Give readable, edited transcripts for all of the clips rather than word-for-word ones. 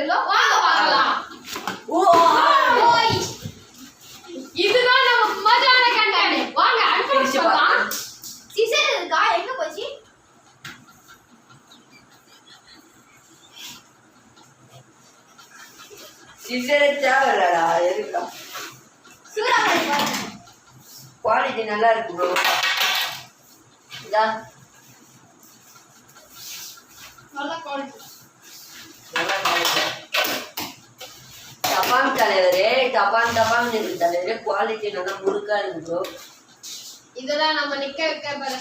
இருக்குதோ வாங்க பார்க்கலாம். இதுதான் நம்ம மஜான கண்டென்ட். வாங்க அடுத்து பார்க்கலாம். சீசன் இருக்கா? எங்க போச்சு? சீசனே தேவையில்லடா, இருக்கா சூறாவளி பாருங்க. குவாலிட்டி நல்லா இருக்கு ப்ரோ. இதா நல்ல குவாலிட்டி. நல்லா குவாலிட்டி. டபாங் தலைவரே, டபாங் இருக்கு தலைவரே. குவாலிட்டி நல்லா முழுக்கா இருக்கு ப்ரோ. இதெல்லாம் நம்ம நிக்க வைக்க போற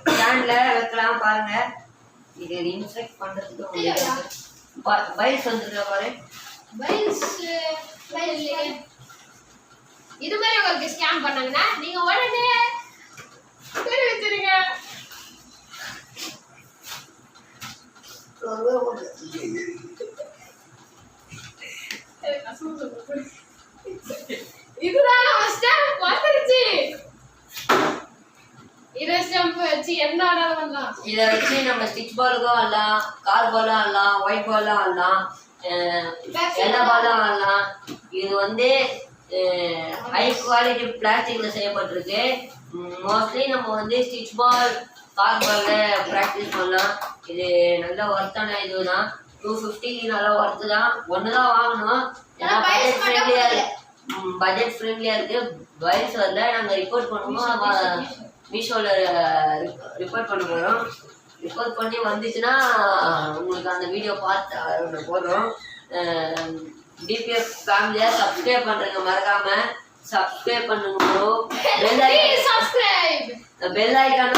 ஸ்டாண்ட்ல வைக்கலாம் பாருங்க. இது இன்ஸ்ட்ரக்ட் பண்றதுக்கு பைல்ஸ் வந்துருக்க பாரு. பைல்ஸ் இது மாதிரி உங்களுக்கு ஸ்கேன் பண்ணாங்கன்னா நீங்க உடனே தெரிவிச்சிருங்க. இதுதான் நம்ம ஸ்டாம்ப் வந்துருச்சு. இத ஸ்டாம்ப் வச்சு என்ன ஆனாலும் பண்ணலாம். இத வச்சு நம்ம ஸ்டிச் பாலுக்கும் ஆடலாம், கார் பாலும் ஆடலாம், ஒயிட் பாலும் ஆடலாம், எல்லா பாலும் ஆடலாம். இது வந்து ஹை குவாலிட்டி பிளாஸ்டிக்ல செய்யப்பட்டிருக்கு. மோஸ்ட்லி நம்ம வந்து ஸ்டிச் பால், கார் பால்ல ப்ராக்டிஸ் பண்ணலாம். இது நல்ல ஒர்த்தான இதுதான். 250 நல்லா ஒர்த்து தான். ஒன்று தான் வாங்கணும். ஏன்னா பட்ஜெட் ஃப்ரெண்ட்லியா இருக்கு. வைரஸ் வரல. நாங்கள் ரிப்போர்ட் பண்ணுவோம். மீஷோவில் ரிப்போர்ட் பண்ண போகிறோம். ரிப்போர்ட் பண்ணி வந்துச்சுன்னா உங்களுக்கு அந்த வீடியோ பார்த்து போடுறோம். டிபிஎஃப் ஃபேமிலியை சப்ஸ்கிரைப் பண்ணுறங்க, மறக்காம சப்ஸ்கிரைப் பண்ணுங்க ப்ரோ. Bell icon